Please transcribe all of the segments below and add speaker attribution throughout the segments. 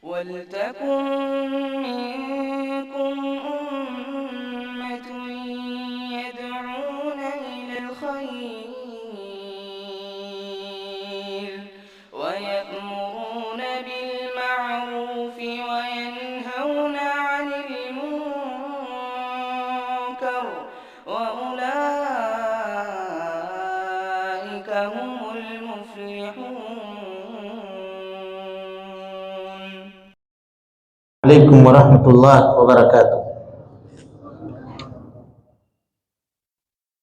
Speaker 1: وَلْتَكُن مِّنكُمْ أُمَّةٌ يَدْعُونَ إِلَى الْخَيْرِ وَيَأْمُرُونَ بِالْمَعْرُوفِ وَيَنْهَوْنَ عَنِ الْمُنكَرِ وَأُولَٰئِكَ هُمُ الْمُفْلِحُونَ.
Speaker 2: علیکم ورحمۃ اللہ وبرکاتہ۔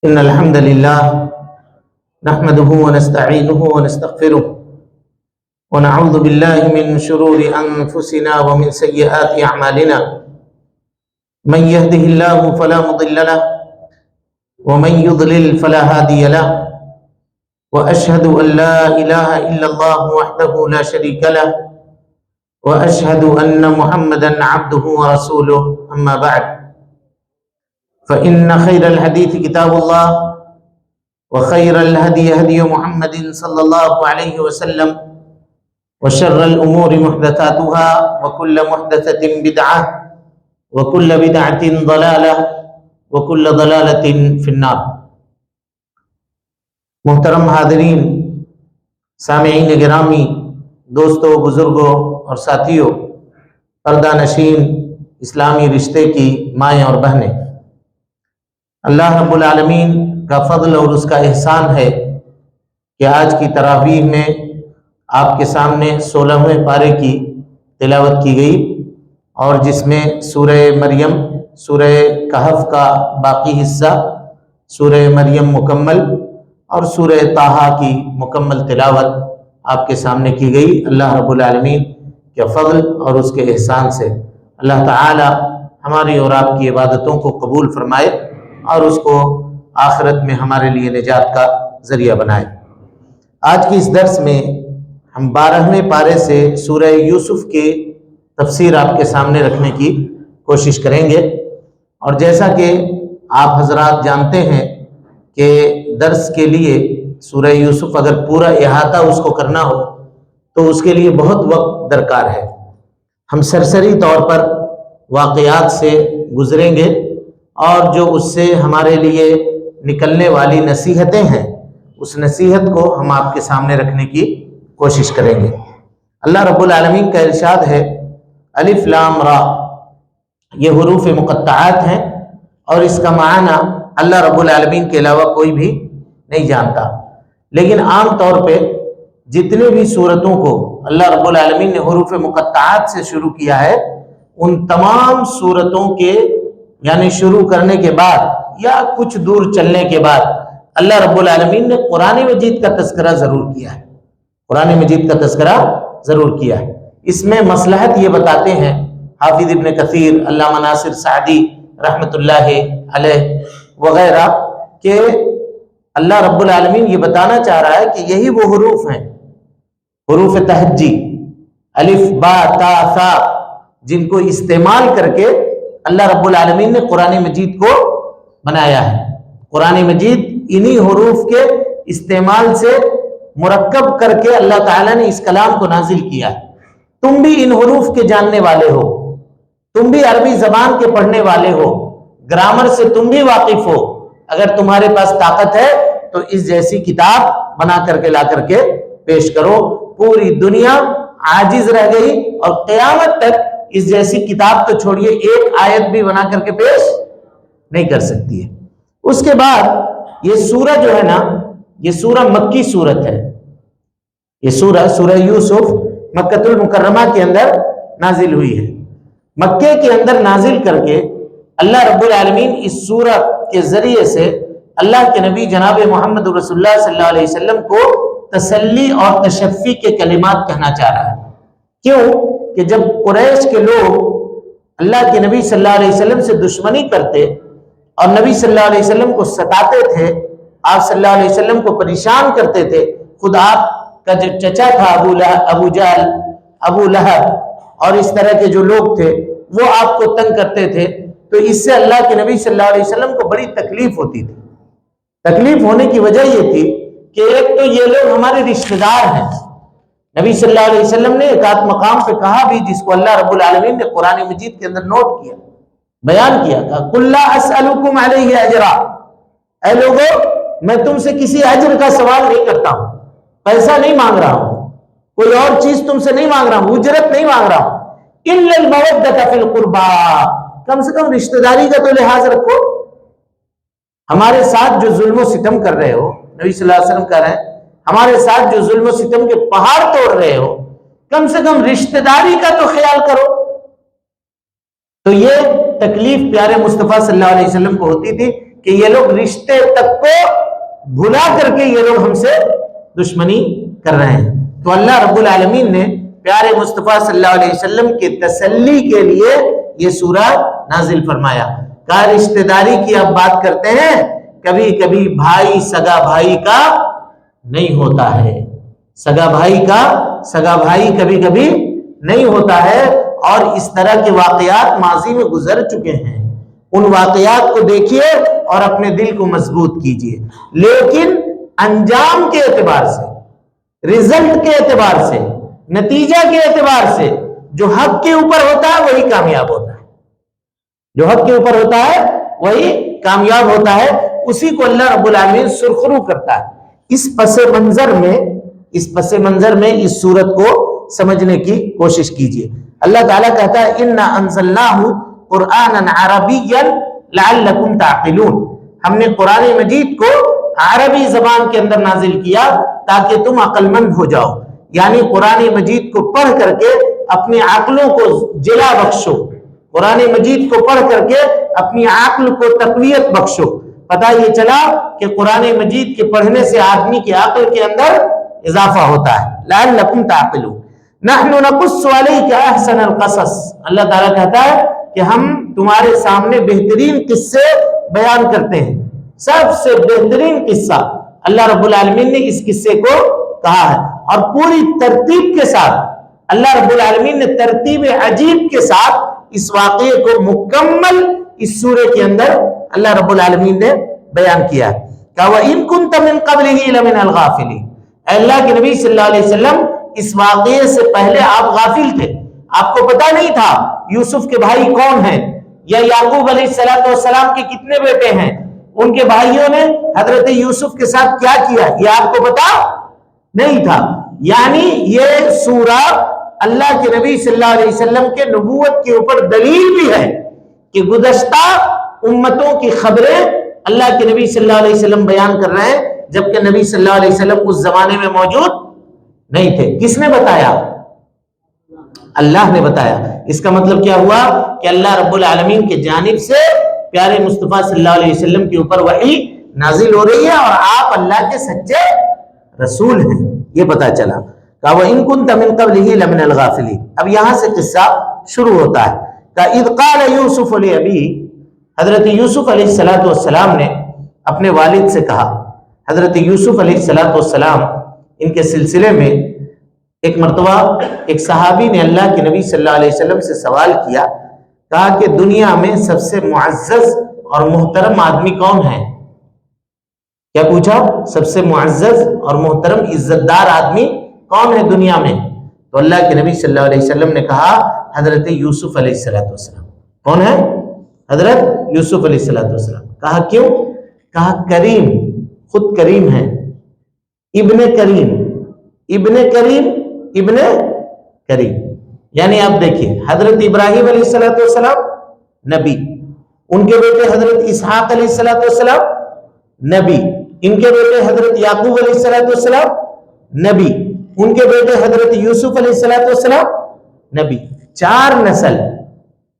Speaker 2: ان الحمد للہ نحمده ونستعینه ونستغفره ونعوذ باللہ من شرور انفسنا ومن سیئات اعمالنا من يهده الله فلا مضل له ومن يضلل فلا هادي له واشهد ان لا اله الا الله وحده لا شريك له وأشهد أن محمدًا عبده ورسوله أما بعد فإن خير الحديث كتاب الله وخير الهدي هدي محمد صلى الله عليه وسلم وشر الأمور محدثاتها وكل محدثة بدعة وكل بدعة ضلالة وكل ضلالة في النار۔ محترم حاضرین، سامعین گرامی، دوستوں، بزرگوں اور ساتھیوں، پردہ نشین اسلامی رشتے کی مائیں اور بہنیں، اللہ رب العالمین کا فضل اور اس کا احسان ہے کہ آج کی تراویح میں آپ کے سامنے 16ویں پارے کی تلاوت کی گئی، اور جس میں سورہ مریم، سورہ کہف کا باقی حصہ، سورہ مریم مکمل اور سورہ طٰہٰ کی مکمل تلاوت آپ کے سامنے کی گئی۔ اللہ رب العالمین کے فضل اور اس کے احسان سے اللہ تعالی ہماری اور آپ کی عبادتوں کو قبول فرمائے اور اس کو آخرت میں ہمارے لیے نجات کا ذریعہ بنائے۔ آج کی اس درس میں ہم 12ویں پارے سے سورہ یوسف کی تفسیر آپ کے سامنے رکھنے کی کوشش کریں گے، اور جیسا کہ آپ حضرات جانتے ہیں کہ درس کے لیے سورہ یوسف اگر پورا احاطہ اس کو کرنا ہو تو اس کے لیے بہت وقت درکار ہے۔ ہم سرسری طور پر واقعات سے گزریں گے اور جو اس سے ہمارے لیے نکلنے والی نصیحتیں ہیں اس نصیحت کو ہم آپ کے سامنے رکھنے کی کوشش کریں گے۔ اللہ رب العالمین کا ارشاد ہے الف لام را، یہ حروف مقطعات ہیں اور اس کا معنی اللہ رب العالمین کے علاوہ کوئی بھی نہیں جانتا، لیکن عام طور پہ جتنے بھی صورتوں کو اللہ رب العالمین نے حروف مقطعات سے شروع کیا ہے، ان تمام صورتوں کے یعنی شروع کرنے کے بعد یا کچھ دور چلنے کے بعد اللہ رب العالمین نے قرآن مجید کا تذکرہ ضرور کیا ہے، قرآن مجید کا تذکرہ ضرور کیا ہے۔ اس میں مصلحت یہ بتاتے ہیں حافظ ابن کثیر، علامہ ناصر سعدی رحمۃ اللہ علیہ وغیرہ کہ اللہ رب العالمین یہ بتانا چاہ رہا ہے کہ یہی وہ حروف ہیں، حروف تہجی الف با تا ثا، جن کو استعمال کر کے اللہ رب العالمین نے قرآن مجید کو بنایا ہے۔ قرآن مجید انہی حروف کے استعمال سے مرکب کر کے اللہ تعالیٰ نے اس کلام کو نازل کیا ہے۔ تم بھی ان حروف کے جاننے والے ہو، تم بھی عربی زبان کے پڑھنے والے ہو، گرامر سے تم بھی واقف ہو، اگر تمہارے پاس طاقت ہے تو اس جیسی کتاب بنا کر کے لا کر کے پیش کرو۔ پوری دنیا عاجز رہ گئی اور قیامت تک اس جیسی کتاب تو چھوڑیے ایک آیت بھی بنا کر کے پیش نہیں کر سکتی ہے۔ اس کے بعد یہ سورہ جو ہے نا، یہ سورہ مکی سورت ہے۔ یہ سورہ یوسف مکۃ المکرمہ کے اندر نازل ہوئی ہے۔ مکے کے اندر نازل کر کے اللہ رب العالمین اس سورہ کے ذریعے سے اللہ کے نبی جناب محمد رسول اللہ صلی اللہ علیہ وسلم کو تسلی اور تشفی کے کلمات کہنا چاہ رہا ہے۔ کیوں کہ جب قریش کے لوگ اللہ کے نبی صلی اللہ علیہ وسلم سے دشمنی کرتے اور نبی صلی اللہ علیہ وسلم کو ستاتے تھے، آپ صلی اللہ علیہ وسلم کو پریشان کرتے تھے، خود آپ کا جو چچا تھا ابو جہل، ابو لہب اور اس طرح کے جو لوگ تھے وہ آپ کو تنگ کرتے تھے، تو اس سے اللہ کے نبی صلی اللہ علیہ وسلم کو بڑی تکلیف ہوتی تھی۔ تکلیف ہونے کی وجہ یہ تھی کہ ایک تو یہ لوگ ہمارے رشتہ دار ہیں، نبی صلی اللہ علیہ وسلم نے ایک آدھ مقام پہ کہا بھی، جس کو اللہ رب العالمین نے قرآن مجید کے اندر نوٹ کیا، بیان کیا، کہا قُلْ لَا أَسْأَلُكُمْ عَلَيْهِ أَجْرًا، اے لوگو میں تم سے کسی اجر کا سوال نہیں کرتا ہوں، پیسہ نہیں مانگ رہا ہوں، کوئی اور چیز تم سے نہیں مانگ رہا ہوں، اجرت نہیں مانگ رہا ہوں، إِلَّا الْمَوَدَّةَ فِي الْقُرْبَى، کم سے کم رشتہ داری کا تو لحاظ رکھو، ہمارے ساتھ جو ظلم و ستم کر رہے ہو، نبی صلی اللہ علیہ وسلم کہہ رہے ہیں ہمارے ساتھ جو ظلم و ستم کے پہاڑ توڑ رہے ہو، کم سے کم رشتہ داری کا تو خیال کرو۔ تو یہ تکلیف پیارے مصطفیٰ صلی اللہ علیہ وسلم کو ہوتی تھی کہ یہ لوگ رشتے تک کو بھلا کر کے یہ لوگ ہم سے دشمنی کر رہے ہیں۔ تو اللہ رب العالمین نے پیارے مصطفیٰ صلی اللہ علیہ وسلم کے تسلی کے لیے یہ سورہ نازل فرمایا۔ کہا رشتہ داری کی اب بات کرتے ہیں، کبھی کبھی بھائی سگا بھائی کا نہیں ہوتا ہے، سگا بھائی کبھی کبھی نہیں ہوتا ہے، اور اس طرح کے واقعات ماضی میں گزر چکے ہیں، ان واقعات کو دیکھیے اور اپنے دل کو مضبوط کیجئے، لیکن انجام کے اعتبار سے، رزلٹ کے اعتبار سے، نتیجہ کے اعتبار سے جو حق کے اوپر ہوتا ہے وہی کامیاب ہوتا ہے، جو حق کے اوپر ہوتا ہے وہی کامیاب ہوتا ہے، اسی کو اللہ رب العالمین سرخرو کرتا ہے۔ اس پس منظر میں اس صورت کو سمجھنے کی کوشش کیجئے۔ اللہ تعالیٰ کہتا ہے اِنَّا أَنزَلْنَاهُ قُرْآنًا عَرَبِيًّا لَعَلَّكُمْ تَعْقِلُونَ، ہم نے قرآن مجید کو عربی زبان کے اندر نازل کیا تاکہ تم عقل مند ہو جاؤ، یعنی قرآن مجید کو پڑھ کر کے اپنی عقلوں کو جلا بخشو، قرآن مجید کو پڑھ کر کے اپنی عقل کو تقویت بخشو۔ پتہ یہ چلا کہ قرآن مجید کے پڑھنے سے آدمی کی عقل کے اندر اضافہ ہوتا ہے۔ لَعَلَّكُمْ تَعْقِلُونَ نَحْنُ نَقُصُّ عَلَيْكَ أَحْسَنَ الْقَصَصِ، اللہ تعالیٰ کہتا ہے کہ ہم تمہارے سامنے بہترین قصے بیان کرتے ہیں، سب سے بہترین قصہ اللہ رب العالمین نے اس قصے کو کہا ہے، اور پوری ترتیب کے ساتھ اللہ رب العالمین نے ترتیب عجیب کے ساتھ اس واقعے کو مکمل اس سورے کے اندر اللہ رب العالمین نے بیان کیا ہے۔ کہ وَإِن كُنْتَ مِن قَبْلِهِ لَمِنَ الْغَافِلِينَ، اے اللہ کے نبی صلی اللہ علیہ وسلم اس واقعے سے پہلے آپ غافل تھے، آپ کو پتہ نہیں تھا یوسف کے بھائی کون ہیں، یا یعقوب علیہ السلام کے کتنے بیٹے ہیں، ان کے بھائیوں نے حضرت یوسف کے ساتھ کیا کیا، یہ آپ کو پتہ نہیں تھا۔ یعنی یہ سورہ اللہ کے نبی صلی اللہ علیہ وسلم کے نبوت کے اوپر دلیل بھی ہے کہ گزشتہ امتوں کی خبریں اللہ کے نبی صلی اللہ علیہ وسلم بیان کر رہے ہیں، جبکہ نبی صلی اللہ علیہ وسلم اس زمانے میں موجود نہیں تھے۔ کس نے بتایا؟ اللہ نے بتایا۔ اس کا مطلب کیا ہوا کہ اللہ رب العالمین کی جانب سے پیارے مصطفیٰ صلی اللہ علیہ وسلم کے اوپر وحی نازل ہو رہی ہے، اور آپ اللہ کے سچے رسول ہیں، یہ پتہ چلا۔ کہ وَإِن كُنْتَ مِن قَبْلِهِ لَمِنَ الْغَافِلِينَ، اب یہاں سے قصہ شروع ہوتا ہے۔ کہ اِذْ قَالَ يُوسُفُ لِأَبِيهِ، حضرت یوسف علیہ السلام نے اپنے والد سے کہا۔ حضرت یوسف علیہ السلام ان کے سلسلے میں ایک مرتبہ ایک صحابی نے اللہ کے نبی صلی اللہ علیہ وسلم سے سوال کیا، کہا کہ دنیا میں سب سے معزز اور محترم آدمی کون ہے؟ کیا پوچھا؟ سب سے معزز اور محترم عزت دار آدمی کون ہے دنیا میں؟ تو اللہ کے نبی صلی اللہ علیہ وسلم نے کہا حضرت یوسف علیہ السلام۔ کون ہے؟ حضرت یوسف علیہ السلام۔ کہا کیوں؟ کہا کریم، خود کریم ہے، ابن کریم، ابن کریم، ابن کریم۔ یعنی آپ دیکھیے حضرت ابراہیم علیہ السلام نبی، ان کے بیٹے حضرت اسحاق علیہ السلام نبی، ان کے بیٹے حضرت یعقوب علیہ السلام نبی، ان کے بیٹے حضرت یوسف علیہ السلام نبی، 4 نسل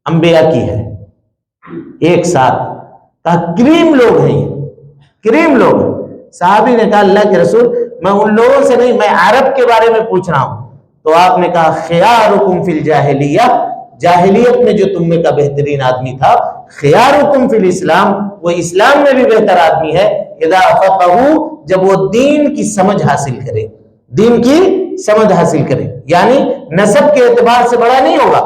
Speaker 2: انبیاء کی ہے ایک ساتھ۔ کہا کریم لوگ ہیں، کریم لوگ۔ صحابی نے کہا اللہ کے رسول میں ان لوگوں سے نہیں، میں عرب کے بارے میں پوچھ رہا ہوں۔ تو آپ نے کہا خیارکم فی الجاہلیہ، جاہلیت میں جو تم میں کا بہترین آدمی تھا، خیارکم فی الاسلام، وہ اسلام میں بھی بہتر آدمی ہے، اذا فقہوا، جب وہ دین کی سمجھ حاصل کرے، دین کی سمجھ حاصل کرے۔ یعنی نسب کے اعتبار سے بڑا نہیں ہوگا،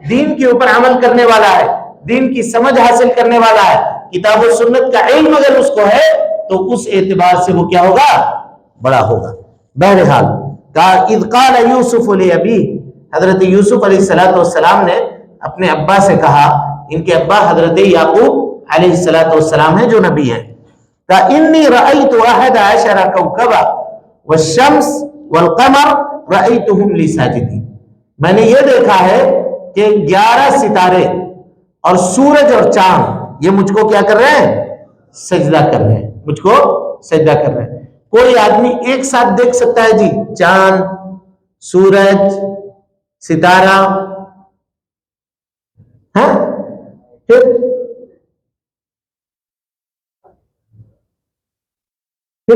Speaker 2: دین کے اوپر عمل کرنے والا ہے، دین کی سمجھ حاصل کرنے والا ہے، کتاب و سنت کا علم اگر اس کو ہے تو اس اعتبار سے وہ کیا ہوگا؟ بڑا ہوگا۔ بہرحال کہا اذ قال یوسف لابیہ، حضرت یوسف علیہ السلام نے اپنے ابا سے کہا، ان کے ابا حضرت یعقوب علیہ السلام ہیں جو نبی ہیں، کہا انی رأیت 11 کوكبا والشمس والقمر رأیتهم لی ساجدین، میں نے یہ دیکھا ہے کہ 11 ستارے اور سورج اور چاند یہ مجھ کو کیا کر رہے ہیں؟ سجدہ کر رہے ہیں، مجھ کو سجدہ کر رہے ہیں۔ کوئی آدمی ایک ساتھ دیکھ سکتا ہے جی چاند، سورج، ستارہ؟ ہاں پھر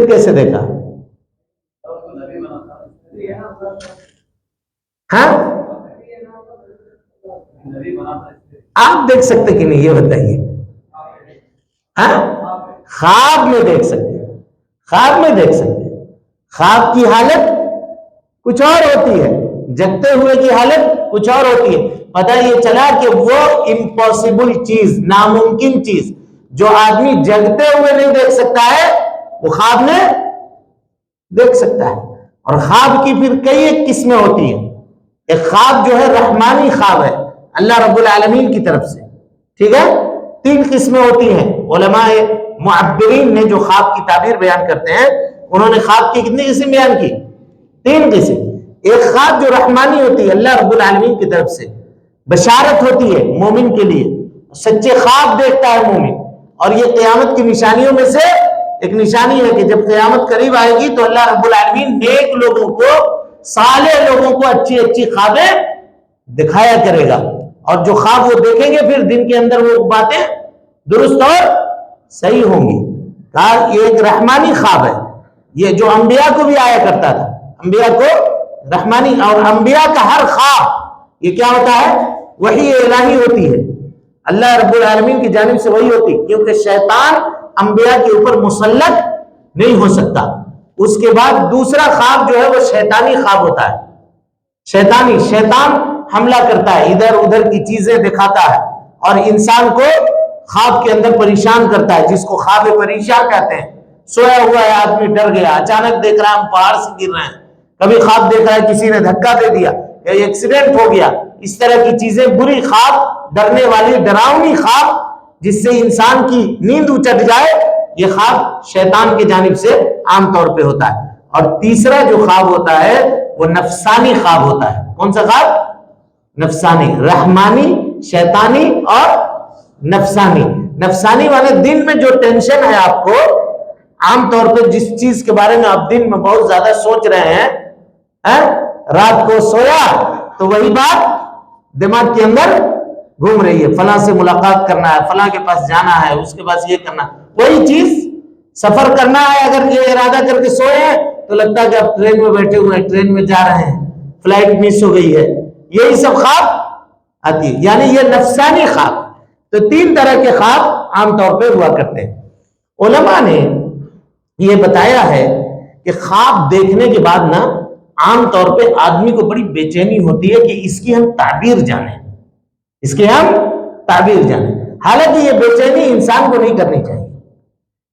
Speaker 2: کیسے دیکھا؟ ہاں آپ دیکھ سکتے کہ نہیں یہ بتائیے؟ ہاں خواب میں دیکھ سکتے، خواب میں دیکھ سکتے۔ خواب کی حالت کچھ اور ہوتی ہے، جگتے ہوئے کی حالت کچھ اور ہوتی ہے۔ پتہ یہ چلا کہ وہ امپاسبل چیز، ناممکن چیز جو آدمی جگتے ہوئے نہیں دیکھ سکتا ہے وہ خواب میں دیکھ سکتا ہے۔ اور خواب کی پھر کئی ایک قسمیں ہوتی ہیں۔ ایک خواب جو ہے رحمانی خواب ہے اللہ رب العالمین کی طرف سے، ٹھیک ہے؟ 3 قسمیں ہوتی ہیں۔ علماء معبرین نے جو خواب کی تعبیر بیان کرتے ہیں انہوں نے خواب کی کتنی قسم بیان کی؟ 3 قسم۔ ایک خواب جو رحمانی ہوتی ہے اللہ رب العالمین کی طرف سے، بشارت ہوتی ہے مومن کے لیے، سچے خواب دیکھتا ہے مومن، اور یہ قیامت کی نشانیوں میں سے ایک نشانی ہے کہ جب قیامت قریب آئے گی تو اللہ رب العالمین نیک لوگوں کو، صالح لوگوں کو اچھی اچھی خوابیں دکھایا کرے گا، اور جو خواب وہ دیکھیں گے پھر دن کے اندر وہ باتیں درست اور صحیح ہوں گی۔ کہا یہ ایک رحمانی خواب ہے، یہ جو انبیاء کو بھی آیا کرتا تھا، انبیاء کو رحمانی، اور انبیاء کا ہر خواب یہ کیا ہوتا ہے؟ وحی الہی ہوتی ہے، اللہ رب العالمین کی جانب سے وحی ہوتی ہے، کیونکہ شیطان انبیاء کے اوپر مسلط نہیں ہو سکتا۔ اس کے بعد دوسرا خواب جو ہے وہ شیطانی خواب ہوتا ہے، شیطان حملہ کرتا ہے، ادھر ادھر کی چیزیں دکھاتا ہے اور انسان کو خواب کے اندر پریشان کرتا ہے، جس کو خواب پریشان کہتے ہیں۔ سویا ہوا ہے آدمی ڈر گیا، اچانک دیکھ رہا ہے ہم پہاڑ سے گر رہے ہیں، کبھی خواب دیکھ رہا ہے کسی نے دھکا دے دیا یا ایکسیڈنٹ ہو گیا، اس طرح کی چیزیں، بری خواب، ڈرنے والی ڈراؤنی خواب جس سے انسان کی نیند اچٹ جائے، یہ خواب شیطان کی جانب سے عام طور پہ ہوتا ہے۔ اور تیسرا جو خواب ہوتا ہے وہ نفسانی خواب ہوتا ہے۔ کون سا خواب؟ نفسانی، رحمانی، شیطانی اور نفسانی۔ نفسانی والے دن میں جو ٹینشن ہے آپ کو، عام طور پہ جس چیز کے بارے میں آپ دن میں بہت زیادہ سوچ رہے ہیں، رات کو سویا تو وہی بات دماغ کے اندر گھوم رہی ہے، فلاں سے ملاقات کرنا ہے، فلاں کے پاس جانا ہے، اس کے پاس یہ کرنا، وہی چیز سفر کرنا ہے، اگر یہ ارادہ کر کے سوئے ہیں تو لگتا ہے کہ آپ ٹرین میں بیٹھے ہوئے ہیں، ٹرین میں جا رہے ہیں، فلائٹ مس ہو گئی ہے، یہی سب خواب آتی ہے، یعنی یہ نفسانی خواب۔ تو 3 طرح کے خواب عام طور پہ ہوا کرتے ہیں۔ علماء نے یہ بتایا ہے کہ خواب دیکھنے کے بعد نا عام طور پہ آدمی کو بڑی بے چینی ہوتی ہے کہ اس کی ہم تعبیر جانیں، اس کی ہم تعبیر جانیں۔ حالانکہ یہ بے چینی انسان کو نہیں کرنی چاہیے،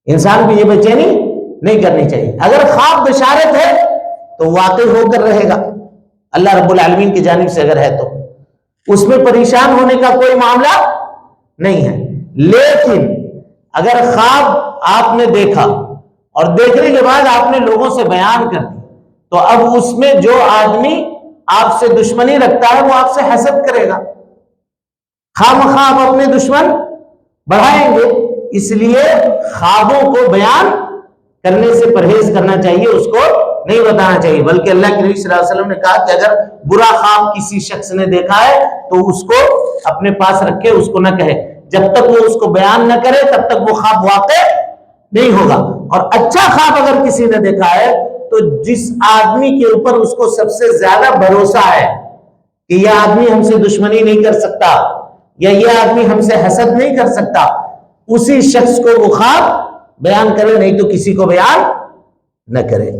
Speaker 2: انسان کو یہ بے چینی نہیں کرنی چاہیے۔ اگر خواب بشارت ہے تو واقع ہو کر رہے گا، اللہ رب العالمین کی جانب سے اگر ہے تو اس میں پریشان ہونے کا کوئی معاملہ نہیں ہے۔ لیکن اگر خواب آپ نے دیکھا اور دیکھنے کے بعد آپ نے لوگوں سے بیان کر دی تو اب اس میں جو آدمی آپ سے دشمنی رکھتا ہے وہ آپ سے حسد کرے گا، خواہ آپ اپنے دشمن بڑھائیں گے۔ اس لیے خوابوں کو بیان کرنے سے پرہیز کرنا چاہیے، اس کو نہیں بتانا چاہیے، بلکہ اللہ کے نبی صلی اللہ علیہ وسلم نے کہا کہ اگر برا خواب کسی شخص نے دیکھا ہے تو اس کو اپنے پاس رکھے، اس کو نہ کہے، جب تک وہ اس کو بیان نہ کرے تب تک وہ خواب واقع نہیں ہوگا۔ اور اچھا خواب اگر کسی نے دیکھا ہے تو جس آدمی کے اوپر اس کو سب سے زیادہ بھروسہ ہے کہ یہ آدمی ہم سے دشمنی نہیں کر سکتا یا یہ آدمی ہم سے حسد نہیں کر سکتا، اسی شخص کو وہ خواب بیان کرے، نہیں تو کسی کو بیان نہ کرے۔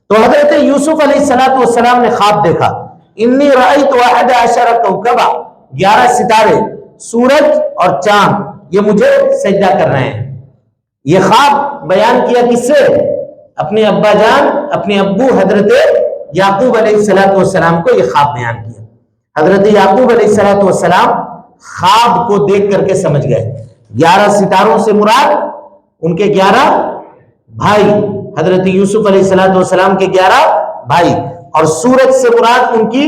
Speaker 2: تو حضرت یوسف علیہ السلام نے خواب دیکھا، انی رأیت 11 کوكبا، 11 ستارے، سورج اور چاند یہ مجھے سجدہ کر رہے ہیں۔ یہ خواب بیان کیا کس سے؟ اپنے ابا جان، اپنے ابو حضرت یعقوب علیہ السلام کو یہ خواب بیان کیا۔ حضرت یعقوب علیہ السلام خواب کو دیکھ کر کے سمجھ گئے۔ 11 ستاروں سے مراد ان کے 11 بھائی، حضرت یوسف علیہ السلام کے 11 بھائی، اور سورج سے مراد ان کی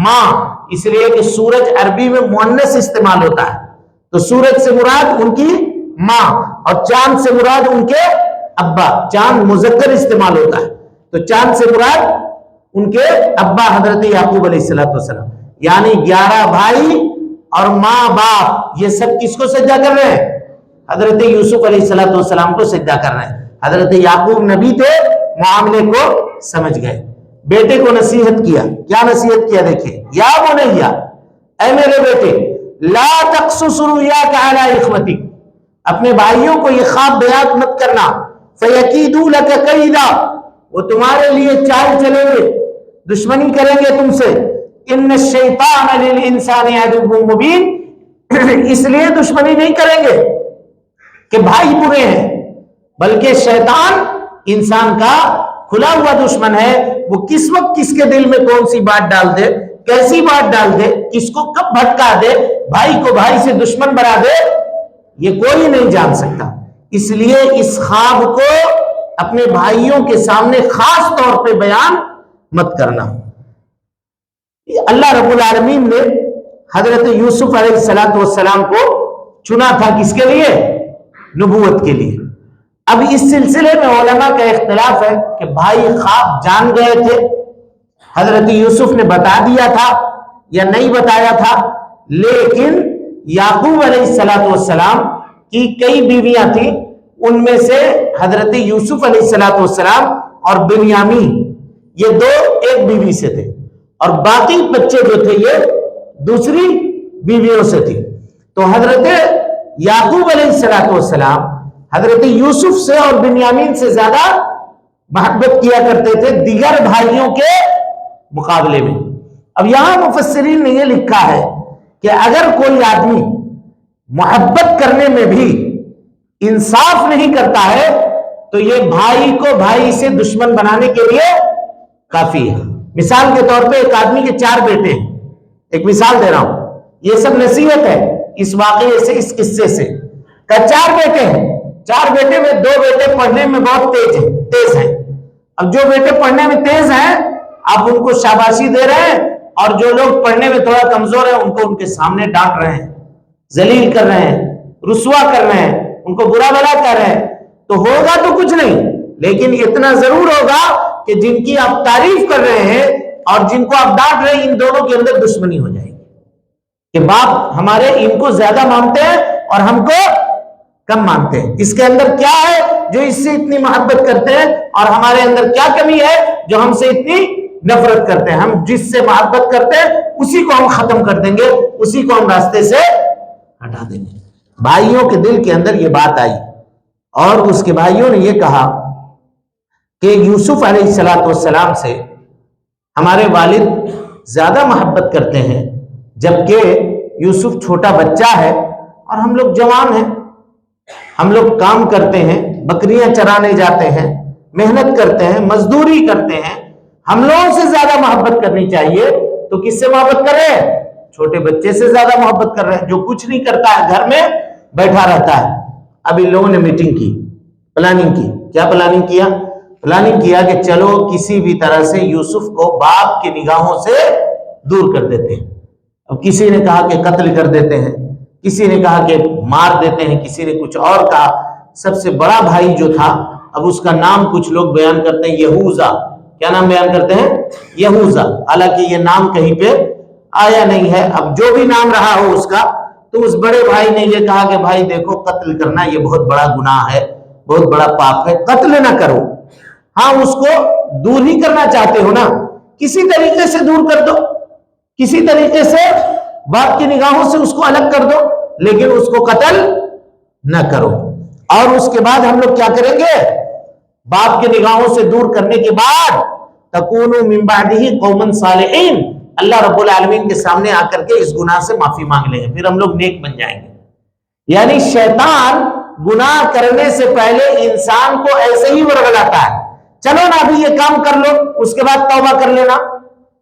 Speaker 2: ماں، اس لیے کہ سورج عربی میں مؤنث استعمال ہوتا ہے، تو سورج سے مراد ان کی ماں، اور چاند سے مراد ان کے ابا، چاند مذکر استعمال ہوتا ہے، تو چاند سے مراد ان کے ابا حضرت یعقوب علیہ السلام، یعنی 11 بھائی اور ماں باپ، یہ سب کس کو سجدہ کر رہے ہیں؟ حضرت یوسف علیہ السلام کو سجدہ کر رہے ہیں۔ حضرت یعقوب نبی تھے، معاملے کو سمجھ گئے، بیٹے کو نصیحت کیا۔ کیا نصیحت کیا؟ دیکھیں، یا بنیا، اے میرے بیٹے، لا تقصص رؤیاک علی اخوتک، اپنے بھائیوں کو یہ خواب بیان مت کرنا، فیکیدوا لک کیدا، وہ تمہارے لیے چال چلیں گے، دشمنی کریں گے تم سے، ان الشیطان للانسان عدو مبین، اس لیے دشمنی نہیں کریں گے کہ بھائی برے ہیں، بلکہ شیطان انسان کا کھلا ہوا دشمن ہے، وہ کس وقت کس کے دل میں کون سی بات ڈال دے، کیسی بات ڈال دے، کس کو کب بھٹکا دے، بھائی کو بھائی سے دشمن بنا دے، یہ کوئی نہیں جان سکتا۔ اس لیے اس خواب کو اپنے بھائیوں کے سامنے خاص طور پہ بیان مت کرنا۔ اللہ رب العالمین نے حضرت یوسف علیہ السلام کو چنا تھا کس کے لیے؟ نبوت کے لیے۔ اب اس سلسلے میں علماء کا اختلاف ہے کہ بھائی خواب جان گئے تھے، حضرت یوسف نے بتا دیا تھا یا نہیں بتایا تھا، لیکن یعقوب علیہ السلام کی کئی بیویاں تھیں، ان میں سے حضرت یوسف علیہ السلام اور بنیامین، یہ دو ایک بیوی سے تھے، اور باقی بچے جو تھے یہ دوسری بیویوں سے تھے۔ تو حضرت یعقوب علیہ السلام حضرت یوسف سے اور بنیامین سے زیادہ محبت کیا کرتے تھے دیگر بھائیوں کے مقابلے میں۔ اب یہاں مفسرین نے یہ لکھا ہے کہ اگر کوئی آدمی محبت کرنے میں بھی انصاف نہیں کرتا ہے تو یہ بھائی کو بھائی سے دشمن بنانے کے لیے کافی ہے۔ مثال کے طور پہ ایک آدمی کے 4 بیٹے ہیں، ایک مثال دے رہا ہوں، یہ سب نصیحت ہے اس واقعے سے، اس قصے سے، کہ 4 بیٹے ہیں، 4 بیٹے میں 2 بیٹے پڑھنے میں بہت تیز ہیں۔ اب جو بیٹے پڑھنے میں تیز ہیں آپ ان کو شاباشی دے رہے ہیں، اور جو لوگ پڑھنے میں تھوڑا کمزور ہیں ان کو ان کے سامنے ڈانٹ رہے ہیں، ذلیل کر رہے ہیں، رسوا کر رہے ہیں، ان کو برا بھلا کر رہے ہیں، تو ہوگا تو کچھ نہیں، لیکن اتنا ضرور ہوگا کہ جن کی آپ تعریف کر رہے ہیں اور جن کو آپ ڈانٹ رہے ہیں ان دونوں کے اندر دشمنی ہو جائے گی، کہ باپ ہمارے ان کو زیادہ مانتے ہیں اور ہم کو کم مانتے ہیں، اس کے اندر کیا ہے جو اس سے اتنی محبت کرتے ہیں، اور ہمارے اندر کیا کمی ہے جو ہم سے اتنی نفرت کرتے ہیں۔ ہم جس سے محبت کرتے ہیں اسی کو ہم ختم کر دیں گے، اسی کو ہم راستے سے ہٹا دیں گے۔ بھائیوں کے دل کے اندر یہ بات آئی، اور اس کے بھائیوں نے یہ کہا کہ یوسف علیہ السلام سے ہمارے والد زیادہ محبت کرتے ہیں، جبکہ یوسف چھوٹا بچہ ہے اور ہم لوگ جوان ہیں، ہم لوگ کام کرتے ہیں، بکریاں چرانے جاتے ہیں، محنت کرتے ہیں، مزدوری کرتے ہیں، ہم لوگوں سے زیادہ محبت کرنی چاہیے، تو کس سے محبت کر رہے ہیں؟ چھوٹے بچے سے زیادہ محبت کر رہے ہیں جو کچھ نہیں کرتا ہے، گھر میں بیٹھا رہتا ہے۔ اب ان لوگوں نے میٹنگ کی، پلاننگ کی۔ کیا پلاننگ کیا؟ پلاننگ کیا کہ چلو کسی بھی طرح سے یوسف کو باپ کی نگاہوں سے دور کر دیتے ہیں۔ اب کسی نے کہا کہ قتل کر دیتے ہیں، کسی نے کہا کہ مار دیتے ہیں، کسی نے کچھ اور کہا۔ سب سے بڑا بھائی جو تھا، اب اس کا نام کچھ لوگ بیان کرتے ہیں یہوذا۔ کیا نام بیان کرتے ہیں؟ یہوذا، حالانکہ یہ نام کہیں پہ آیا نہیں ہے۔ اب جو بھی نام رہا ہو اس کا، تو اس بڑے بھائی نے یہ کہا کہ بھائی دیکھو، قتل کرنا یہ بہت بڑا گناہ ہے، بہت بڑا پاپ ہے، قتل نہ کرو۔ ہاں اس کو دور ہی کرنا چاہتے ہو نا، کسی طریقے سے دور کر دو، کسی طریقے سے باپ کی نگاہوں سے اس کو الگ کر دو، لیکن اس کو قتل نہ کرو۔ اور اس کے بعد ہم لوگ کیا کریں گے؟ باپ کی نگاہوں سے دور کرنے کے بعد تکونوا من بعدہ قوما صالحین، اللہ رب العالمین کے سامنے آ کر کے اس گناہ سے معافی مانگ لیں گے، پھر ہم لوگ نیک بن جائیں گے۔ یعنی شیطان گناہ کرنے سے پہلے انسان کو ایسے ہی ورگلاتا ہے چلو نا ابھی یہ کام کر لو، اس کے بعد توبہ کر لینا،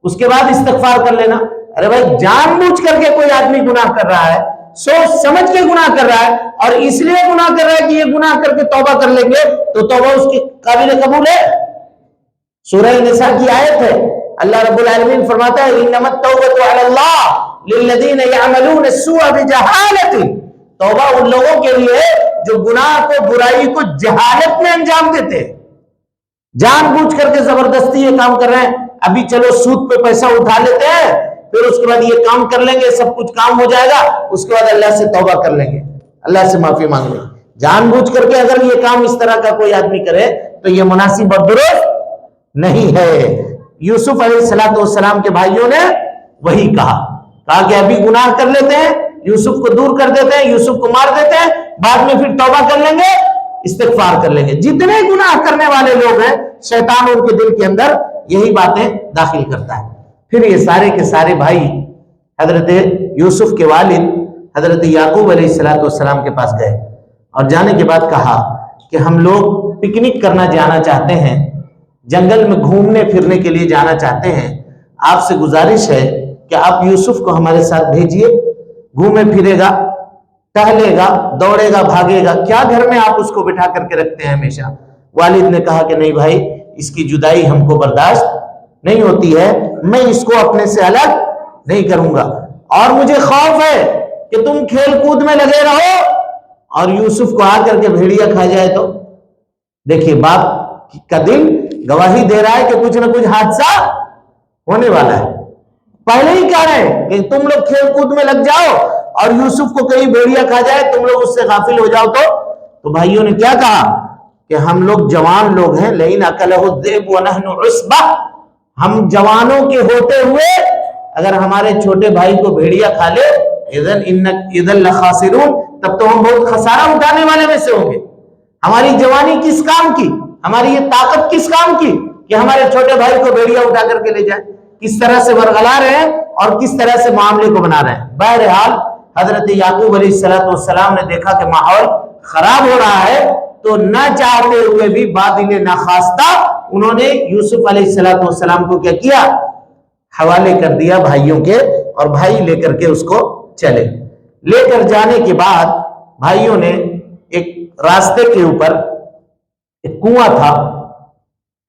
Speaker 2: اس کے بعد استغفار کر لینا۔ ارے بھائی جان بوجھ کر کے کوئی آدمی گناہ کر رہا ہے، سوچ سمجھ کے گناہ کر رہا ہے، اور اس لیے گناہ کر رہا ہے کہ یہ گناہ کر کے توبہ کر لیں گے تو توبہ اس کی قابل قبول ہے؟ سورہ نساء کی آیت ہے، اللہ رب العالمین فرماتا ہے انما التوبۃ علی اللہ للذین یعملون السوء بجہالۃ، توبہ ان لوگوں کے لیے جو گناہ کو، برائی کو جہالت میں انجام دیتے ہیں، جان بوجھ کر کے زبردستی یہ کام کر رہے ہیں، ابھی چلو سود پہ پیسہ اٹھا لیتے ہیں، پھر اس کے بعد یہ کام کر لیں گے، سب کچھ کام ہو جائے گا، اس کے بعد اللہ سے توبہ کر لیں گے، اللہ سے معافی مانگ لیں گے۔ جان بوجھ کر کے اگر یہ کام اس طرح کا کوئی آدمی کرے تو یہ مناسب اور درست نہیں ہے۔ یوسف علیہ السلام کے بھائیوں نے وہی کہا کہ ابھی گناہ کر لیتے ہیں، یوسف کو دور کر دیتے ہیں، یوسف کو مار دیتے ہیں، بعد میں پھر توبہ کر لیں گے، استغفار کر لیں گے۔ جتنے گناہ کرنے والے لوگ ہیں شیطان ان کے دل کے اندر یہی باتیں داخل کرتا ہے۔ پھر یہ سارے کے سارے بھائی حضرت یوسف کے والد حضرت یعقوب علیہ السلام کے پاس گئے اور جانے کے بعد کہا کہ ہم لوگ پکنک کرنا جانا چاہتے ہیں، جنگل میں گھومنے پھرنے کے لیے جانا چاہتے ہیں، آپ سے گزارش ہے کہ آپ یوسف کو ہمارے ساتھ بھیجئے، گھومے پھرے گا، ٹہلے گا، دوڑے گا، بھاگے گا، کیا گھر میں آپ اس کو بٹھا کر کے رکھتے ہیں ہمیشہ؟ والد نے کہا کہ نہیں بھائی، اس کی جدائی ہم کو برداشت نہیں ہوتی ہے، میں اس کو اپنے سے الگ نہیں کروں گا، اور مجھے خوف ہے کہ تم کھیل کود میں لگے رہو اور یوسف کو آ کر کے بھیڑیا کھا جائے تو۔ دیکھیے باپ کا دل گواہی دے رہا ہے کہ کچھ نہ کچھ حادثہ ہونے والا ہے، پہلے ہی کہہ رہے ہیں کہ تم لوگ کھیل کود میں لگ جاؤ اور یوسف کو کہیں بھیڑیا کھا جائے، تم لوگ اس سے غافل ہو جاؤ تو بھائیوں نے کیا کہا کہ ہم لوگ جوان لوگ ہیں، لئن اکلہ الذئب ونحن عصبہ، ہم جوانوں کے ہوتے ہوئے اگر ہمارے چھوٹے بھائی کو بھیڑیا کھا لے اذن لخاسرون، تب تو ہم بہت خسارہ اٹھانے والے میں سے ہوں گے۔ ہماری جوانی کس کام کی، ہماری یہ طاقت کس کام کی کہ ہمارے چھوٹے بھائی کو بھیڑیا اٹھا کر کے لے جائے؟ کس طرح سے ورغلا رہے ہیں اور کس طرح سے معاملے کو بنا رہے ہیں۔ بہرحال حضرت یعقوب علیہ السلام نے دیکھا کہ ماحول خراب ہو رہا ہے تو نہ چاہتے ہوئے بھی بادل ناخواستہ انہوں نے یوسف علیہ السلام کو کیا کیا؟ حوالے کر دیا بھائیوں کے، اور بھائی لے کر کے اس کو چلے۔ لے کر جانے کے بعد بھائیوں نے ایک راستے کے اوپر ایک کنواں تھا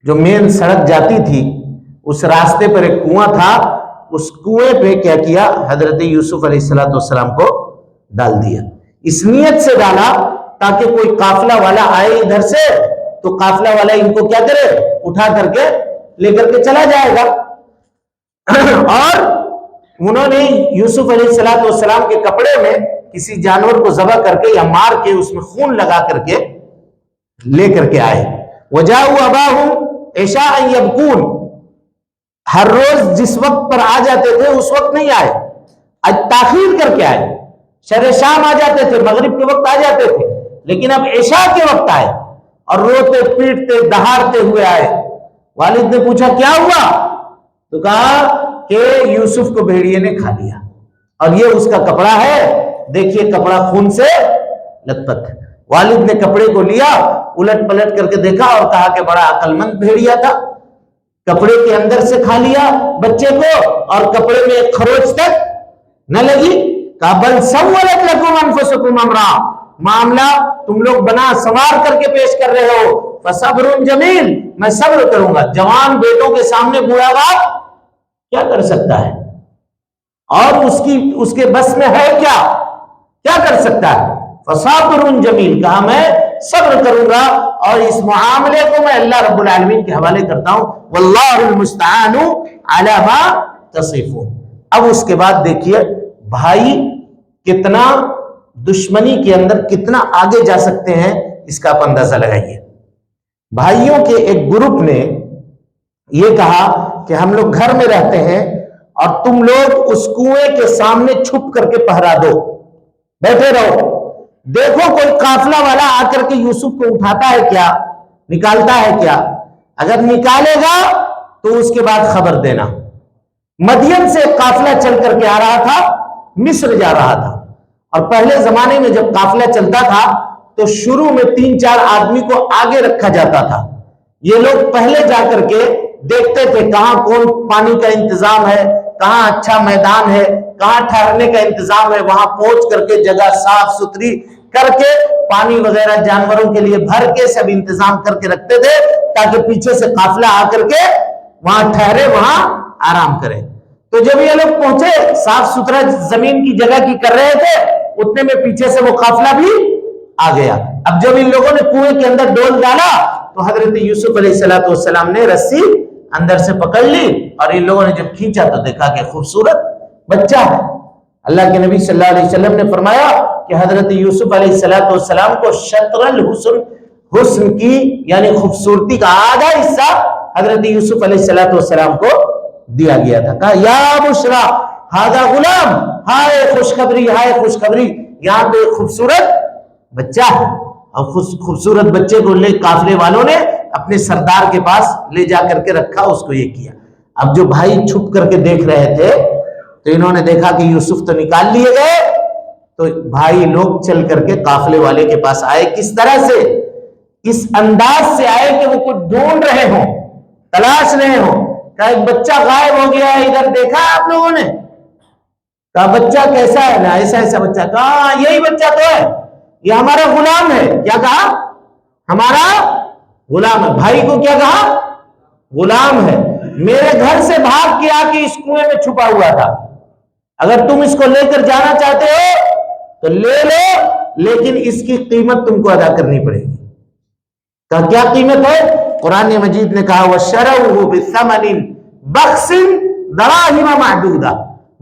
Speaker 2: جو مین سڑک جاتی تھی، اس راستے پر ایک کنواں تھا، اس کنویں پہ کیا کیا؟ حضرت یوسف علیہ السلام کو ڈال دیا۔ اس نیت سے ڈالا تاکہ کوئی قافلہ والا آئے ادھر سے تو قافلہ والا ان کو کیا کرے؟ اٹھا کر کے لے کر کے چلا جائے گا۔ اور انہوں نے یوسف علیہ السلام کے کپڑے میں کسی جانور کو ذبح کر کے یا مار کے اس میں خون لگا کر کے لے کر کے آئے۔ وَجَاءُوا أَبَاهُمْ عِشَاءً يَبْكُونَ، ہر روز جس وقت پر آ جاتے تھے اس وقت نہیں آئے، آج تاخیر کر کے آئے۔ شر شام آ جاتے تھے، مغرب کے وقت آ جاتے تھے، لیکن اب عشاء کے وقت آئے اور روتے پیٹتے دہاڑتے ہوئے آئے۔ والد نے پوچھا کیا ہوا؟ تو کہا کہ یوسف کو بھیڑیے نے کھا لیا، اور یہ اس کا کپڑا ہے، دیکھیے کپڑا خون سے لت پت ہے۔ والد نے کپڑے کو لیا، الٹ پلٹ کر کے دیکھا اور کہا کہ بڑا عقل مند بھیڑیا تھا، کپڑے کے اندر سے کھا لیا بچے کو اور کپڑے میں ایک خروچ تک نہ لگی۔ کہا بل سولت لکم انفسکم امرا، معاملہ تم لوگ بنا سنوار کر کے پیش کر رہے ہو، فصبر جمیل، میں صبر کروں گا۔ جوان بیٹوں کے سامنے بوڑھا باپ کیا کر سکتا ہے؟ اور اس کے بس میں ہے کیا کر سکتا ہے؟ فصبر جمیل، کہا میں صبر کروں گا اور اس معاملے کو میں اللہ رب العالمین کے حوالے کرتا ہوں، واللہ المستعان علی ما تصفون۔ اب اس کے بعد دیکھیے بھائی کتنا دشمنی کے اندر کتنا آگے جا سکتے ہیں، اس کا آپ اندازہ لگائیے۔ بھائیوں کے ایک گروپ نے یہ کہا کہ ہم لوگ گھر میں رہتے ہیں اور تم لوگ اس کنویں کے سامنے چھپ کر کے پہرا دو، بیٹھے رہو، دیکھو کوئی قافلہ والا آ کر کے یوسف کو اٹھاتا ہے کیا، نکالتا ہے کیا، اگر نکالے گا تو اس کے بعد خبر دینا۔ مدین سے قافلہ چل کر کے آ رہا تھا، مصر جا رہا تھا، اور پہلے زمانے میں جب قافلہ چلتا تھا تو شروع میں 3-4 آدمی کو آگے رکھا جاتا تھا، یہ لوگ پہلے جا کر کے دیکھتے تھے کہاں کون پانی کا انتظام ہے، کہاں اچھا میدان ہے، کہاں ٹھہرنے کا انتظام ہے، وہاں پہنچ کر کے جگہ صاف ستھری کر کے پانی وغیرہ جانوروں کے لیے بھر کے سب انتظام کر کے رکھتے تھے تاکہ پیچھے سے قافلہ آ کر کے وہاں ٹھہرے، وہاں آرام کرے۔ تو جب یہ لوگ پہنچے، صاف ستھرا زمین کی جگہ کی کر رہے تھے، اتنے میں پیچھے سے وہ قافلہ بھی آ گیا۔ اب جب ان لوگوں نے کنویں کے اندر ڈول ڈالا تو حضرت یوسف علیہ السلام نے رسی اندر سے پکڑ لی، اور ان لوگوں نے جب کھینچا تو دیکھا کہ خوبصورت بچہ ہے۔ اللہ کے نبی صلی اللہ علیہ وسلم نے فرمایا کہ حضرت یوسف علیہ السلام کو شطر الحسن، حسن کی یعنی خوبصورتی کا آدھا حصہ حضرت یوسف علیہ السلام کو دیا گیا تھا۔ کہا یا بشرا ھذا غلام، ہائے خوشخبری، ہائے خوشخبری، یہاں پہ خوبصورت بچہ ہے۔ اور خوبصورت بچے کو لے قافلے والوں نے اپنے سردار کے پاس لے جا کر کے رکھا، اس کو یہ کیا۔ اب جو بھائی چھپ کر کے دیکھ رہے تھے تو انہوں نے دیکھا کہ یوسف تو نکال لیے گئے، تو بھائی لوگ چل کر کے قافلے والے کے پاس آئے۔ کس طرح سے؟ اس انداز سے آئے کہ وہ کچھ ڈھونڈ رہے ہوں، تلاش رہے ہوں۔ کہا ایک بچہ غائب ہو گیا ہے، ادھر دیکھا آپ لوگوں نے؟ کہا بچہ کیسا ہے؟ نا ایسا ایسا بچہ۔ کہا یہی بچہ تو ہے، یہ ہمارا غلام ہے۔ کیا کہا؟ ہمارا غلام ہے۔ بھائی کو کیا کہا؟ غلام ہے، میرے گھر سے بھاگ کے آ کے اس کنویں میں چھپا ہوا تھا، اگر تم اس کو لے کر جانا چاہتے ہو تو لے لو، لیکن اس کی قیمت تم کو ادا کرنی پڑے گی۔ کہا کیا قیمت ہے؟ قرآن مجید نے کہا وَشَرَوْهُ بِثَمَنٍ بَخْسٍ دَرَاهِمَ مَعْدُودَةٍ،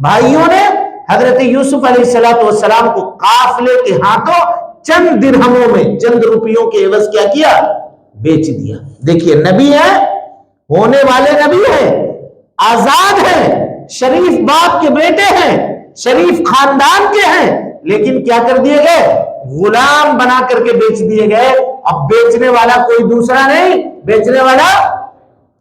Speaker 2: بھائیوں نے حضرت یوسف علیہ السلام کو قافلے کے ہاتھوں چند درہموں میں، چند روپیوں کے عوض کیا کیا؟ بیچ دیا۔ دیکھیے نبی ہے، ہونے والے نبی ہیں، آزاد ہیں، شریف باپ کے بیٹے ہیں، شریف خاندان کے ہیں، لیکن کیا کر دیے گئے؟ غلام بنا کر کے بیچ دیے گئے۔ اب بیچنے والا کوئی دوسرا نہیں، بیچنے والا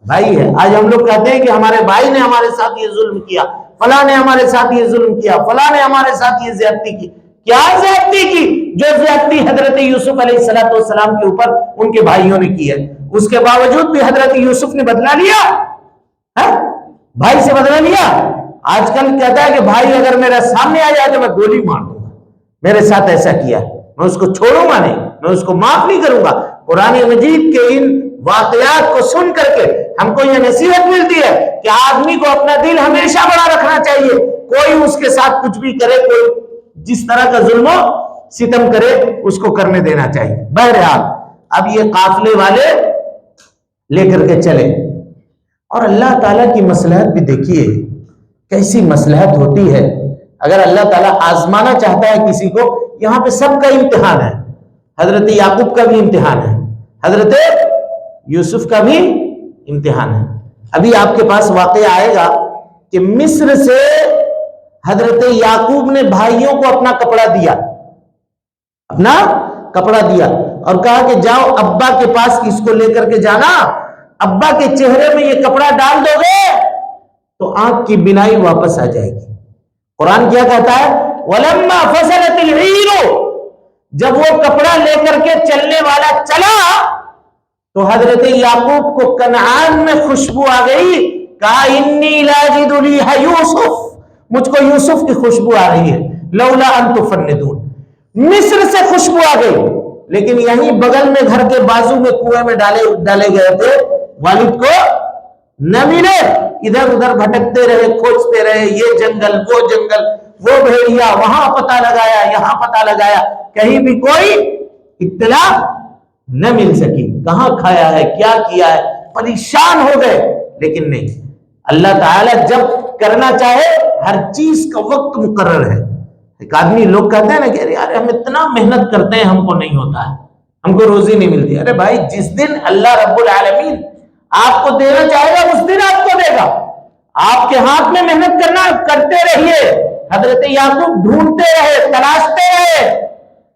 Speaker 2: بھائی ہے۔ آج ہم لوگ کہتے ہیں کہ ہمارے بھائی نے ہمارے ساتھ یہ ظلم کیا، فلاں نے ہمارے ساتھ یہ ظلم کیا، فلاں نے ہمارے ساتھ یہ زیادتی کی۔ کیا زیادتی کی؟ جو زیادتی حضرت یوسف علیہ السلام کے اوپر ان کے بھائیوں نے کی ہے، اس کے باوجود بھی حضرت یوسف نے بدلہ لیا، بھائی سے بدلہ لیا۔ آج کل کہتا ہے کہ بھائی اگر میرے سامنے آ جائے تو میں گولی مار دوں گا، میرے ساتھ ایسا کیا، میں اس کو چھوڑوں گا نہیں، میں اس کو معاف نہیں کروں گا۔ قرآن مجید کے ان واقعات کو سن کر کے ہم کو یہ نصیحت ملتی ہے کہ آدمی کو اپنا دل ہمیشہ بڑا رکھنا چاہیے، کوئی اس کے ساتھ کچھ بھی کرے، کوئی جس طرح کا ظلم و ستم کرے اس کو کرنے دینا چاہیے۔ بہرحال اب یہ قافلے والے لے کر کے چلے، اور اللہ تعالیٰ کی مصلحت بھی دیکھیے کیسی مصلحت ہوتی ہے۔ اگر اللہ تعالیٰ آزمانا چاہتا ہے کسی کو، یہاں پہ سب کا امتحان ہے، حضرت یعقوب کا بھی امتحان ہے، حضرت یوسف کا بھی امتحان ہے۔ ابھی آپ کے پاس واقعہ آئے گا کہ مصر سے حضرت یعقوب نے بھائیوں کو اپنا کپڑا دیا، اپنا کپڑا دیا، اور کہا کہ جاؤ ابا کے پاس اس کو لے کر کے جانا، ابا کے چہرے میں یہ کپڑا ڈال دو گے تو آنکھ کی بینائی واپس آ جائے گی۔ قرآن کیا کہتا ہے؟ وَلَمَّا فَصَلَتِ الْعِيرُ، جب وہ کپڑا لے کر کے چلنے والا چلا تو حضرت یعقوب کو کنعان میں خوشبو آ گئی۔ کہا انی لاجد ریح یوسف، مجھ کو یوسف کی خوشبو آ رہی ہے، لولا ان تفندون، مصر سے خوشبو آ گئی، لیکن یہیں بغل میں گھر کے بازو میں کنویں میں ڈالے گئے تھے، والد کو نہ ملے، ادھر ادھر بھٹکتے رہے، کھوجتے رہے، یہ جنگل وہ بھیڑیا، وہاں پتہ لگایا، یہاں پتہ لگایا، کہیں بھی کوئی اطلاع نہ مل سکی، کہاں کھایا ہے، کیا کیا ہے، پریشان ہو گئے۔ لیکن نہیں، اللہ تعالیٰ جب کرنا چاہے ہر چیز کا وقت مقرر ہے۔ ایک آدمی لوگ کہتے ہیں نا کہ یار ہم اتنا محنت کرتے ہیں ہم کو نہیں ہوتا ہے، ہم کو روزی نہیں ملتی۔ ارے بھائی جس دن اللہ رب العالمین آپ کو دینا چاہے گا اس دن آپ کو دے گا، آپ کے ہاتھ میں محنت کرتے رہیے۔ حضرت یعقوب ڈھونڈتے رہے، تلاشتے رہے،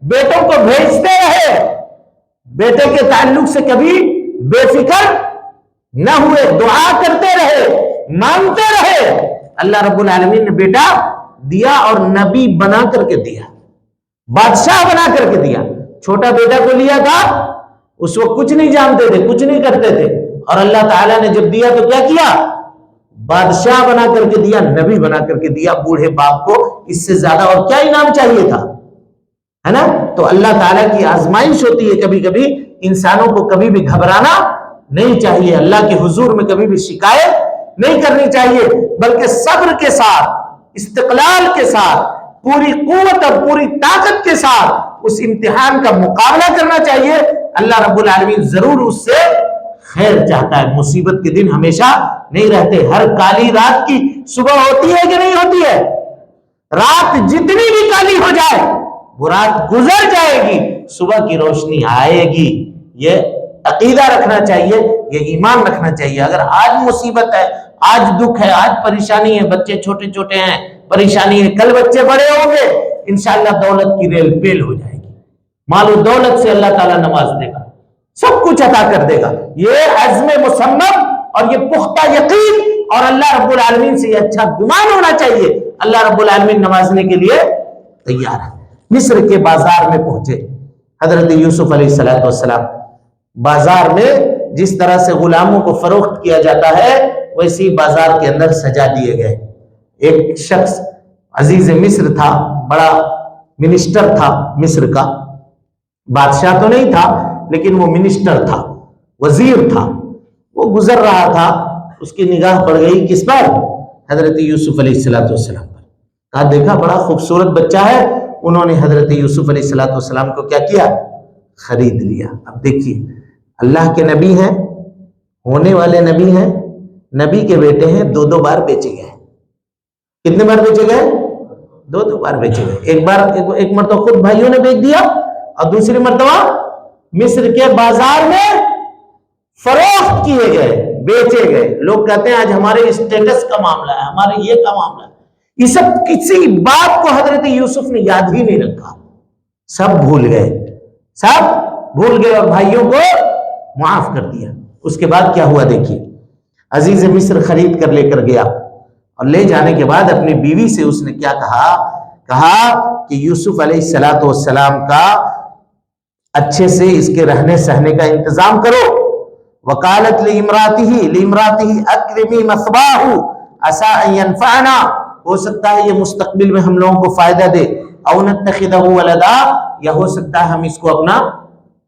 Speaker 2: بیٹوں کو بھیجتے رہے، بیٹے کے تعلق سے کبھی بے فکر نہ ہوئے، دعا کرتے رہے، مانگتے رہے۔ اللہ رب العالمین نے بیٹا دیا، اور نبی بنا کر کے دیا، بادشاہ بنا کر کے دیا۔ چھوٹا بیٹا کو لیا تھا اس وقت کچھ نہیں جانتے تھے، کچھ نہیں کرتے تھے، اور اللہ تعالیٰ نے جب دیا تو کیا کیا؟ بادشاہ بنا کر کے دیا، نبی بنا کر کے دیا بوڑھے باپ کو۔ اس سے زیادہ اور کیا انعام چاہیے تھا، ہے نا؟ تو اللہ تعالیٰ کی آزمائش ہوتی ہے کبھی کبھی، انسانوں کو کبھی بھی گھبرانا نہیں چاہیے، اللہ کے حضور میں کبھی بھی شکایت نہیں کرنی چاہیے، بلکہ صبر کے ساتھ، استقلال کے ساتھ، پوری قوت اور پوری طاقت کے ساتھ اس امتحان کا مقابلہ کرنا چاہیے۔ اللہ رب العالمین ضرور اس سے خیر چاہتا ہے۔ مصیبت کے دن ہمیشہ نہیں رہتے، ہر کالی رات کی صبح ہوتی ہے کہ نہیں ہوتی ہے؟ رات جتنی بھی کالی ہو جائے وہ رات گزر جائے گی، صبح کی روشنی آئے گی۔ یہ عقیدہ رکھنا چاہیے، یہ ایمان رکھنا چاہیے۔ اگر آج مصیبت ہے، آج دکھ ہے، آج پریشانی ہے، بچے چھوٹے چھوٹے ہیں، پریشانی ہے، کل بچے بڑے ہوں گے، انشاءاللہ دولت کی ریل پیل ہو جائے گی، مال و دولت سے اللہ تعالیٰ نواز دے گا، سب کچھ عطا کر دے گا۔ یہ عزم مصمم اور یہ پختہ یقین اور اللہ رب العالمین سے یہ اچھا گمان ہونا چاہیے، اللہ رب العالمین نوازنے کے لیے تیار ہے۔ مصر کے بازار میں پہنچے حضرت یوسف علیہ السلام۔ بازار میں جس طرح سے غلاموں کو فروخت کیا جاتا ہے ویسی بازار کے اندر سجا دیے گئے۔ ایک شخص عزیز مصر تھا، بڑا منسٹر تھا مصر کا، بادشاہ تو نہیں تھا لیکن وہ منسٹر تھا، وزیر تھا۔ وہ گزر رہا تھا، اس کی نگاہ پڑ گئی کس پر؟ حضرت یوسف علیہ السلام پر۔ کہا دیکھا بڑا خوبصورت بچہ ہے، انہوں نے حضرت یوسف علیہ السلام کو کیا کیا؟ خرید لیا۔ اب دیکھیے اللہ کے نبی ہیں، ہونے والے نبی ہیں، نبی کے بیٹے ہیں، دو دو بار بیچے گئے۔ کتنے بار بیچے گئے؟ دو دو بار بیچے گئے۔ ایک مرتبہ خود بھائیوں نے بیچ دیا اور دوسری مرتبہ مصر کے بازار میں فروخت کیے گئے، بیچے گئے۔ لوگ کہتے ہیں آج ہمارے اسٹیٹس کا معاملہ ہے، ہمارے یہ کا معاملہ ہے۔ یہ سب کسی بات کو حضرت یوسف نے یاد ہی نہیں رکھا، سب بھول گئے، سب بھول گئے اور بھائیوں کو معاف کر دیا۔ اس کے بعد کیا ہوا دیکھیے، عزیز مصر خرید کر لے کر گیا، اور لے جانے کے بعد اپنی بیوی سے اس نے کیا کہا کہ یوسف علیہ السلام کا اچھے سے اس کے رہنے سہنے کا انتظام کرو۔ وقالت لامرأته اکرمی مثواه عسى ان ينفعنا، ہو سکتا ہے یہ مستقبل میں ہم لوگوں کو فائدہ دے، او نتخذه ولدا، یا ہو سکتا ہے ہم اس کو اپنا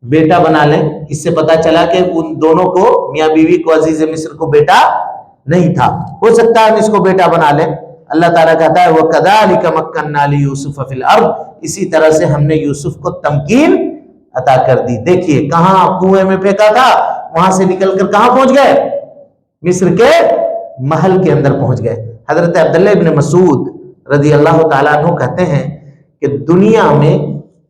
Speaker 2: بیٹا بنا لیں۔ اس سے پتا چلا کہ ان دونوں کو، میاں بیوی کو، عزیز مصر کو بیٹا نہیں تھا، ہو سکتا ہے ہم اس کو بیٹا بنا لیں۔ اللہ تعالیٰ کہتا ہے وَكَذَلِكَ مَكَّنَّا لِيُوسُفَ فِي الْأَرْضِ، اسی طرح سے ہم نے یوسف کو تمکین عطا کر دی۔ دیکھیے کہاں کنویں میں پھینکا تھا، وہاں سے نکل کر کہاں پہنچ گئے؟ مصر کے محل کے اندر پہنچ گئے۔ حضرت عبداللہ ابن مسعود رضی اللہ تعالیٰ عنہ کہتے ہیں کہ دنیا میں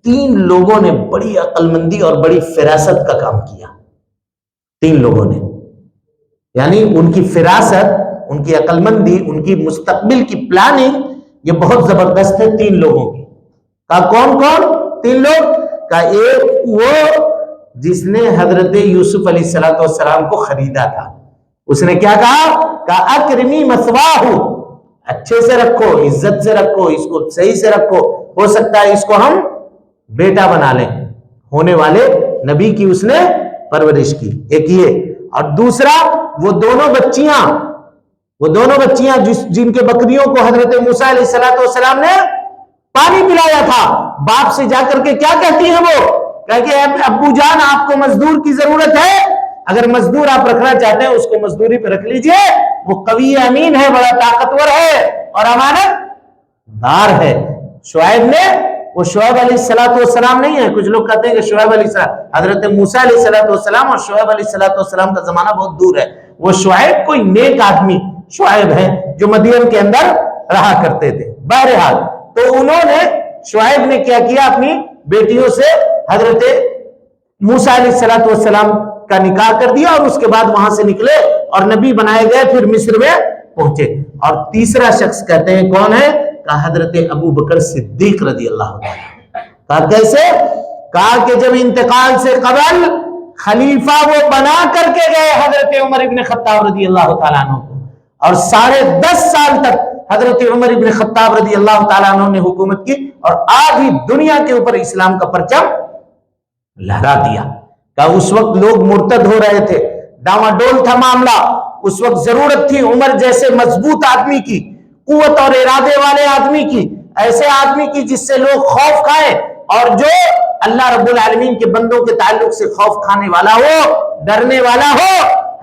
Speaker 2: 3 لوگوں نے بڑی عقل مندی اور بڑی فراست کا کام کیا۔ 3 لوگوں نے، یعنی ان کی فراست، ان کی عقل مندی، ان کی مستقبل کی پلاننگ یہ بہت زبردست ہے 3 لوگوں کی۔ کہا کون کون 3 لوگ؟ کہا ایک وہ جس نے حضرت یوسف علیہ السلام کو خریدا تھا، اس نے کیا کہا اکرمی مثواہ، اچھے سے رکھو، عزت سے رکھو، اس کو صحیح سے رکھو، ہو سکتا ہے اس کو ہم بیٹا بنا لیں۔ ہونے والے نبی کی اس نے پرورش کی، ایک یہ۔ اور دوسرا وہ دونوں بچیاں جن کے بکریوں کو حضرت موسیٰ علیہ السلام نے پانی پلایا تھا، باپ سے جا کر کے کیا کہتی ہیں وہ؟ کہ ابو جان آپ کو مزدور کی ضرورت ہے، اگر مزدور آپ رکھنا چاہتے ہیں اس کو مزدوری پہ رکھ لیجئے، وہ قوی امین ہے، بڑا طاقتور ہے اور امانت دار ہے۔ شعیب نے، وہ شعیب علیہ السلام نہیں ہے، کچھ لوگ کہتے ہیں کہ شعیب علیہ السلام، حضرت موسیٰ علیہ السلام اور شعیب علیہ السلام کا زمانہ بہت دور ہے۔ وہ شعیب کوئی نیک آدمی شعیب ہے جو مدین کے اندر رہا کرتے تھے۔ بہرحال تو انہوں نے، شعیب نے کیا کیا، اپنی بیٹیوں سے حضرت موسیٰ علیہ السلام کا نکاح کر دیا اور اس کے بعد وہاں سے نکلے اور نبی بنائے گئے، پھر مصر میں پہنچے۔ اور تیسرا شخص کہتے ہیں کون ہے؟ کہا حضرت ابو بکر صدیق رضی اللہ عنہ۔ کہا کیسے؟ کہا کہ جب انتقال سے قبل خلیفہ وہ بنا کر کے گئے حضرت عمر ابن خطاب رضی اللہ تعالیٰ عنہ کو، اور 10.5 سال تک حضرت عمر ابن خطاب رضی اللہ تعالیٰ عنہ نے حکومت کی اور آدھی دنیا کے اوپر اسلام کا پرچم لہرا دیا۔ کہ اس وقت لوگ مرتد ہو رہے تھے، ڈاواڈول تھا معاملہ، اس وقت ضرورت تھی عمر جیسے مضبوط آدمی کی، قوت اور ارادے والے آدمی کی، ایسے آدمی کی جس سے لوگ خوف کھائیں اور جو اللہ رب العالمین کے بندوں کے تعلق سے خوف کھانے والا ہو، ڈرنے والا ہو۔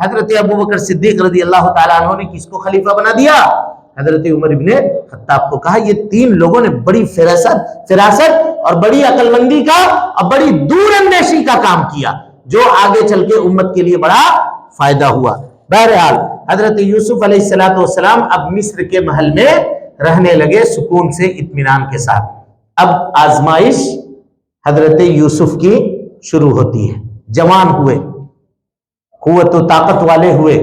Speaker 2: حضرت ابوبکر صدیق رضی اللہ تعالیٰ عنہ نے کس کو خلیفہ بنا دیا؟ حضرت عمر ابن خطاب کو۔ کہا یہ تین لوگوں نے بڑی فراست اور بڑی عقل مندی کا اور بڑی دور اندیشی کا کام کیا جو آگے چل کے امت کے لیے بڑا فائدہ ہوا۔ بہرحال حضرت یوسف علیہ السلام اب مصر کے محل میں رہنے لگے سکون سے، اطمینان کے ساتھ۔ اب آزمائش حضرت یوسف کی شروع ہوتی ہے۔ جوان ہوئے، قوت و طاقت والے ہوئے۔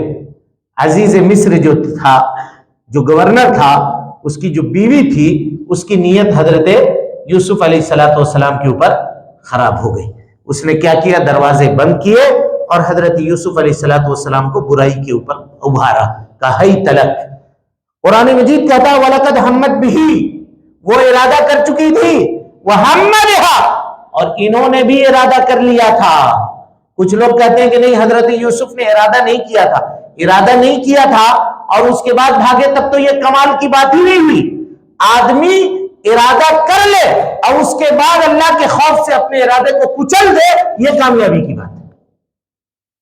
Speaker 2: عزیز مصر جو تھا، جو گورنر تھا، اس کی جو بیوی تھی، اس کی نیت حضرت یوسف علیہ السلام کے اوپر خراب ہو گئی۔ اس نے کیا کیا؟ دروازے بند کیے اور حضرت یوسف علیہ السلام کو برائی کے اوپر ابھارا، کہا ہی تلک۔ قرآن مجید کہتا ہے وَلَقَدْ هَمَّتْ بِهِ، وہ ارادہ کر چکی تھی، وَهَمَّ بِهَا، اور انہوں نے بھی ارادہ کر لیا تھا۔ کچھ لوگ کہتے ہیں کہ نہیں، حضرت یوسف نے ارادہ نہیں کیا تھا، ارادہ نہیں کیا تھا اور اس کے بعد بھاگے، تب تو یہ کمال کی بات ہی نہیں ہوئی۔ آدمی ارادہ کر لے اور اس کے بعد اللہ کے خوف سے اپنے ارادے کو کچل دے، یہ کامیابی کی بات ہے،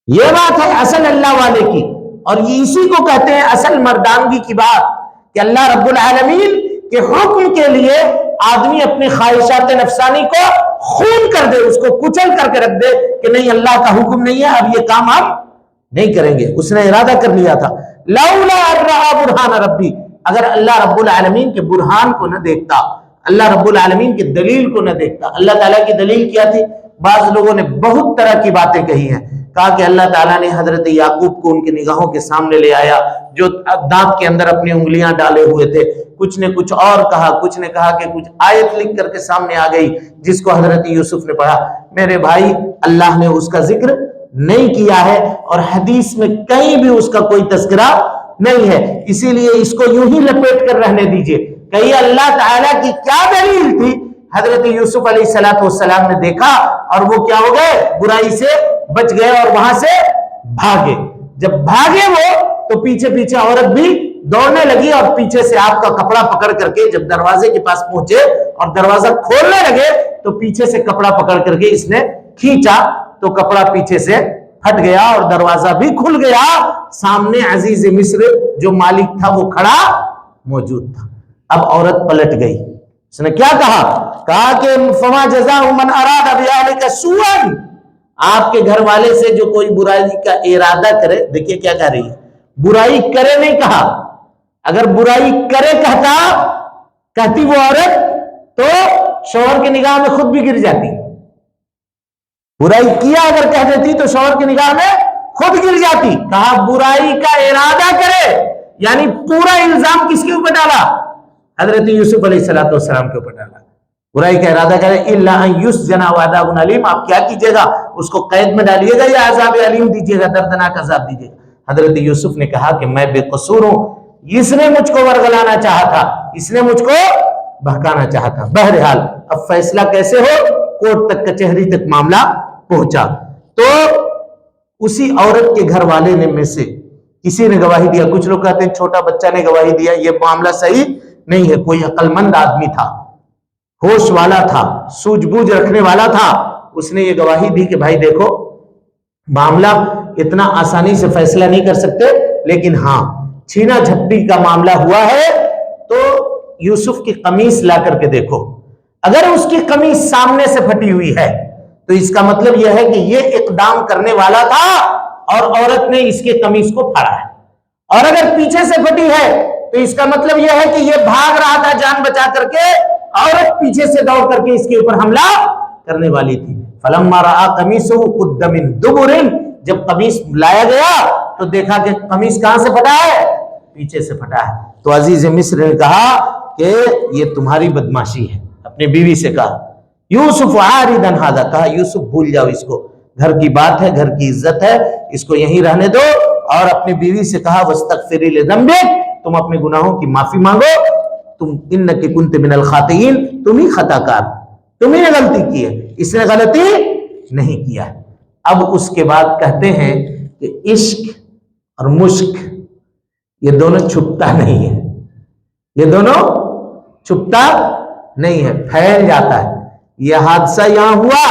Speaker 2: یہ بات ہے اصل اللہ والے کی، اور یہ اسی کو کہتے ہیں اصل مردانگی کی بات، کہ اللہ رب العالمین کے حکم کے لیے آدمی اپنی خواہشات نفسانی کو خون کر دے، اس کو کچل کر کے رکھ دے کہ نہیں، اللہ کا حکم نہیں ہے، اب یہ کام ہم نہیں کریں گے۔ اس نے ارادہ کر لیا تھا۔ لولا رأى برہان ربی، اگر اللہ رب العالمین کے برہان کو نہ دیکھتا، اللہ رب العالمین کی دلیل کو نہ دیکھتا۔ اللہ تعالیٰ کی دلیل کیا تھی؟ بعض لوگوں نے بہت طرح کی باتیں کہی ہیں، کہا کہ اللہ تعالیٰ نے حضرت یعقوب کو ان کی نگاہوں کے سامنے لے آیا جو دانت کے اندر اپنی انگلیاں ڈالے ہوئے تھے، کچھ نے کچھ اور کہا، کچھ نے کہا کہ کچھ آیت لکھ کر کے سامنے آ گئی جس کو حضرت یوسف نے پڑھا۔ میرے بھائی، اللہ نے اس کا ذکر نہیں کیا ہے اور حدیث میں کہیں بھی اس کا کوئی تذکرہ نہیں ہے، اسی لیے اس کو یوں ہی لپیٹ کر رہنے دیجئے کہ یہ اللہ تعالیٰ کی کیا دلیل تھی۔ حضرت یوسف علیہ السلام نے دیکھا اور وہ کیا ہو گئے؟ برائی سے بچ گئے اور وہاں سے بھاگے۔ جب بھاگے وہ تو پیچھے پیچھے عورت بھی دوڑنے لگی اور پیچھے سے آپ کا کپڑا پکڑ کر کے جب دروازے کے پاس پہنچے اور دروازہ کھولنے لگے تو پیچھے سے کپڑا پکڑ کر کے اس نے کھینچا تو کپڑا پیچھے سے پھٹ گیا اور دروازہ بھی کھل گیا۔ سامنے عزیز مصر جو مالک تھا وہ کھڑا موجود تھا۔ اب عورت پلٹ گئی، اس نے کیا کہا کہ فما جزاء من اراد بذلک سوءا، آپ کے گھر والے سے جو کوئی برائی کا ارادہ کرے، دیکھیے کیا کہہ رہی ہے، برائی کرے نہیں کہا، اگر برائی کرے کہتی وہ عورت تو شوہر کی نگاہ میں خود بھی گر جاتی، برائی کیا اگر کہہ دیتی تو شوہر کی نگاہ میں خود گر جاتی۔ کہا برائی کا ارادہ کرے، یعنی پورا الزام کس کے اوپر ڈالا؟ حضرت یوسف علیہ السلام کے اوپر ڈالا۔ برائی کا ارادہ کرے الا ان یسجن وعذاب علیم، آپ کیا کیجئے گا؟ اس کو قید میں ڈالیے گا یا عذاب علیم دیجئے گا، دردناک عذاب دیجئے گا۔ حضرت یوسف نے کہا کہ میں بے قصور ہوں، اس نے مجھ کو ورغلانا چاہا تھا، اس نے مجھ کو بہکانا چاہا تھا۔ بہرحال اب فیصلہ کیسے ہو؟ کورٹ تک، کچہری تک معاملہ پہنچا تو اسی عورت کے گھر والے نے میں سے کسی نے گواہی دیا، کچھ لوگ کہتے ہیں چھوٹا بچہ نے گواہی دیا، یہ معاملہ صحیح نہیں ہے، کوئی عقل مند آدمی تھا، ہوش والا تھا، سوجھ بوجھ رکھنے والا تھا، اس نے یہ گواہی دی کہ بھائی دیکھو معاملہ اتنا آسانی سے فیصلہ نہیں کر سکتے، لیکن ہاں چھینا جھپٹی کا معاملہ ہوا ہے تو یوسف کی قمیص لا کر کے دیکھو، اگر اس کی قمیص سامنے سے پھٹی ہوئی ہے تو اس کا مطلب یہ ہے کہ یہ اقدام کرنے والا تھا اور عورت نے اس کی قمیص کو پھاڑا ہے، اور اگر پیچھے سے پھٹی ہے تو اس کا مطلب یہ ہے کہ یہ بھاگ رہا تھا جان بچا کر کے، عورت پیچھے سے دوڑ کر کے اس کے اوپر حملہ کرنے والی تھی۔ فلما رأى قمیصہ قد من دبر، جب قمیص لایا گیا تو دیکھا کہ قمیص کہاں سے پھٹا ہے؟ پیچھے سے پھٹا ہے۔ تو عزیز مصر نے کہا کہ یہ تمہاری بدماشی ہے، اپنی بیوی سے کہا یوسف عارض عن ھذا، کہا یوسف بھول جاؤ اس کو، گھر کی بات ہے، گھر کی عزت ہے، اس کو یہیں رہنے دو، اور اپنی بیوی سے کہا واستغفری لذنبک، تم اپنے گناہوں کی معافی مانگو، تم انک کنت من الخاطئین، تم ہی خطا کار، تم ہی نے غلطی کی ہے، اس نے غلطی نہیں کیا ہے۔ اب اس کے بعد کہتے ہیں کہ عشق اور مشک یہ دونوں چھپتا نہیں ہے، یہ دونوں چھپتا نہیں ہے، پھیل جاتا ہے۔ یہ حادثہ یہاں ہوا،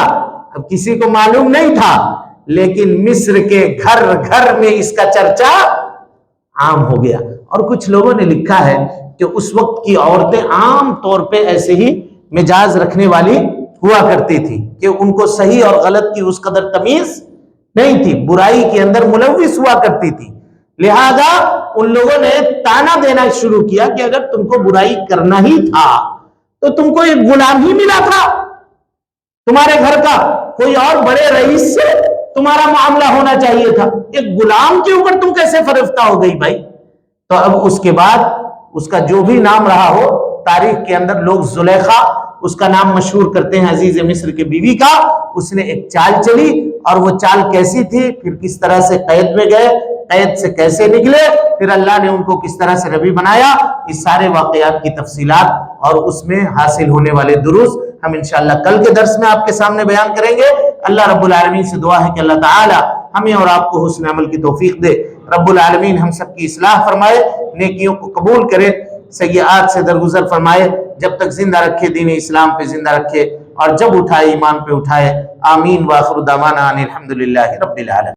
Speaker 2: اب کسی کو معلوم نہیں تھا، لیکن مصر کے گھر گھر میں اس کا چرچا عام ہو گیا۔ اور کچھ لوگوں نے لکھا ہے کہ اس وقت کی عورتیں عام طور پہ ایسے ہی مزاج رکھنے والی ہوا کرتی تھی کہ ان کو صحیح اور غلط کی اس قدر تمیز نہیں تھی، برائی کے اندر ملوث ہوا کرتی تھی، لہذا ان لوگوں نے تانا دینا شروع کیا کہ اگر تم کو برائی کرنا ہی تھا تو تم کو ایک غلام ہی ملا تھا، تمہارے گھر کا کوئی اور بڑے رئیس سے تمہارا معاملہ ہونا چاہیے تھا، ایک غلام کے اوپر تم کیسے فرفتہ ہو گئی بھائی؟ تو اب اس کے بعد اس کا جو بھی نام رہا ہو، تاریخ کے اندر لوگ زلیخا اس کا نام مشہور کرتے ہیں، عزیز مصر کے بیوی کا۔ اس نے ایک چال چلی، اور وہ چال کیسی تھی، پھر کس طرح سے قید میں گئے، قید سے کیسے نکلے، پھر اللہ نے ان کو کس طرح سے نبی بنایا، اس سارے واقعات کی تفصیلات اور اس میں حاصل ہونے والے دروس ہم انشاءاللہ کل کے درس میں آپ کے سامنے بیان کریں گے۔ اللہ رب العالمین سے دعا ہے کہ اللہ تعالی ہمیں اور آپ کو حسن عمل کی توفیق دے۔ رب العالمین ہم سب کی اصلاح فرمائے، نیکیوں کو قبول کرے، سیئات سے درگزر فرمائے، جب تک زندہ رکھے دین اسلام پہ زندہ رکھے، اور جب اٹھائے ایمان پہ اٹھائے۔ آمین۔ وآخر دعوانا ان الحمدللہ رب العالمین۔